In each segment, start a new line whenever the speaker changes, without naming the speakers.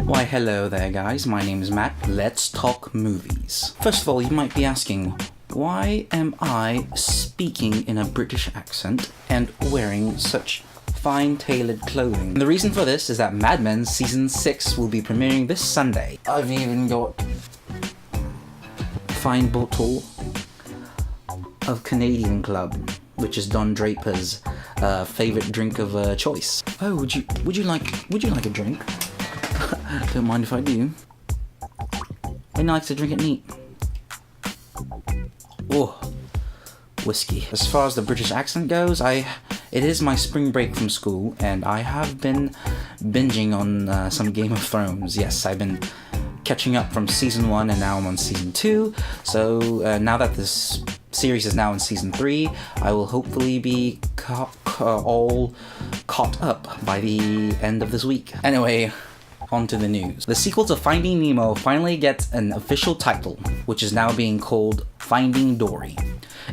Why hello there guys, my name is Matt, let's talk movies. First of all, you might be asking, why am I speaking in a British accent and wearing such fine tailored clothing? And the reason for this is that Mad Men Season 6 will be premiering this Sunday. I've even got a fine bottle of Canadian Club, which is Don Draper's favorite drink of choice. Oh, would you like a drink? Don't mind if I do. I like to drink it neat. Oh, whiskey. As far as the British accent goes, it is my spring break from school, and I have been binging on some Game of Thrones. Yes, I've been catching up from Season 1 and now I'm on Season 2. So now that this series is now in Season 3, I will hopefully be all caught up by the end of this week. Anyway, on to the news. The sequel to Finding Nemo finally gets an official title, which is now being called Finding Dory.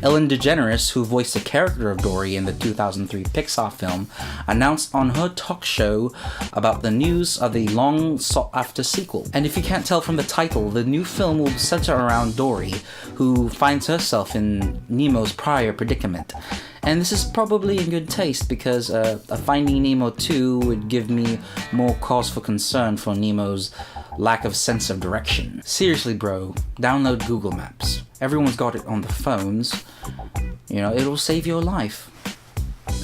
Ellen DeGeneres, who voiced the character of Dory in the 2003 Pixar film, announced on her talk show about the news of the long sought-after sequel. And if you can't tell from the title, the new film will center around Dory, who finds herself in Nemo's prior predicament. And this is probably in good taste because a Finding Nemo 2 would give me more cause for concern for Nemo's lack of sense of direction. Seriously bro, download Google Maps. Everyone's got it on the phones. You know, it'll save your life.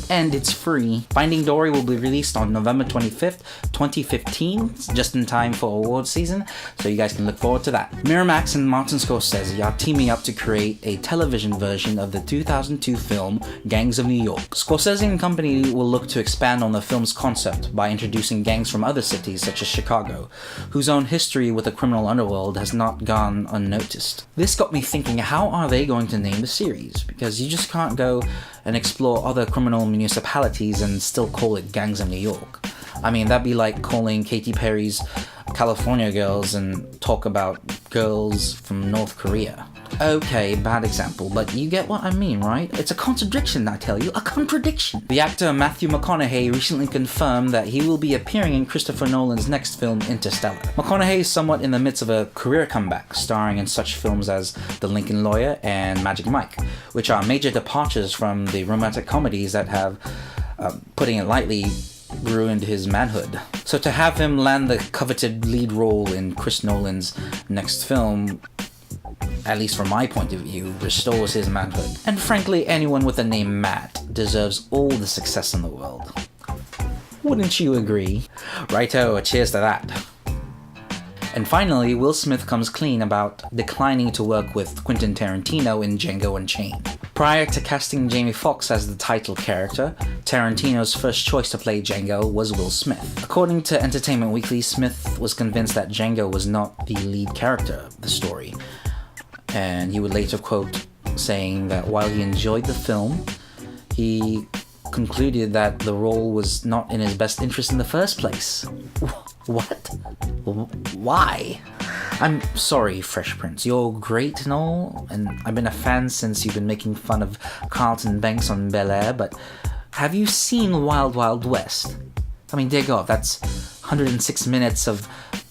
And it's free. Finding Dory will be released on November 25th, 2015, just in time for awards season, so you guys can look forward to that. Miramax and Martin Scorsese are teaming up to create a television version of the 2002 film Gangs of New York. Scorsese and company will look to expand on the film's concept by introducing gangs from other cities such as Chicago, whose own history with the criminal underworld has not gone unnoticed. This got me thinking, how are they going to name the series? Because you just can't go and explore other criminal municipalities and still call it Gangs of New York. I mean, that'd be like calling Katy Perry's California Girls and talk about girls from North Korea. Okay, bad example, but you get what I mean, right? It's a contradiction, I tell you, a contradiction. The actor Matthew McConaughey recently confirmed that he will be appearing in Christopher Nolan's next film, Interstellar. McConaughey is somewhat in the midst of a career comeback, starring in such films as The Lincoln Lawyer and Magic Mike, which are major departures from the romantic comedies that have, putting it lightly, ruined his manhood. So to have him land the coveted lead role in Chris Nolan's next film, at least from my point of view, restores his manhood. And frankly, anyone with the name Matt deserves all the success in the world. Wouldn't you agree? Righto, cheers to that. And finally, Will Smith comes clean about declining to work with Quentin Tarantino in Django Unchained. Prior to casting Jamie Foxx as the title character, Tarantino's first choice to play Django was Will Smith. According to Entertainment Weekly, Smith was convinced that Django was not the lead character of the story. And he would later quote saying that while he enjoyed the film, he concluded that the role was not in his best interest in the first place. What? Why? I'm sorry, Fresh Prince, you're great and all, and I've been a fan since you've been making fun of Carlton Banks on Bel Air, but have you seen Wild Wild West? I mean, dear God, that's 106 minutes of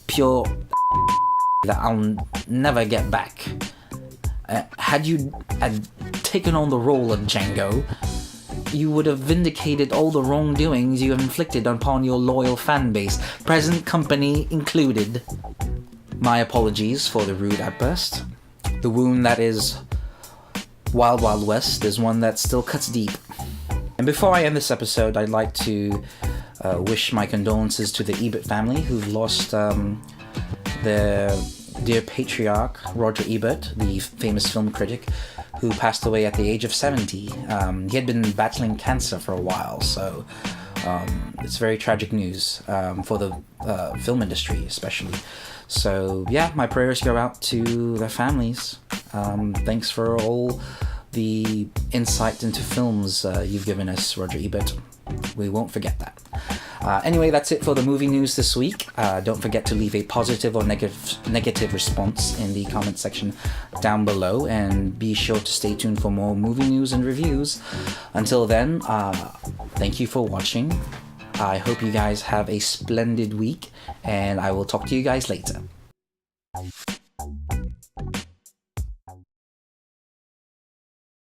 pure that I'll never get back. Had you taken on the role of Django, you would have vindicated all the wrongdoings you have inflicted upon your loyal fan base, present company included. My apologies for the rude outburst. The wound that is Wild Wild West is one that still cuts deep. And before I end this episode, I'd like to wish my condolences to the Ebert family who've lost their dear patriarch, Roger Ebert, the famous film critic, who passed away at the age of 70. He had been battling cancer for a while, so it's very tragic news for the film industry especially. So yeah, my prayers go out to their families. Thanks for all the insight into films you've given us, Roger Ebert. We won't forget that. Anyway, that's it for the movie news this week. Don't forget to leave a positive or negative response in the comment section down below, and be sure to stay tuned for more movie news and reviews. Until then, thank you for watching. I hope you guys have a splendid week, and I will talk to you guys later.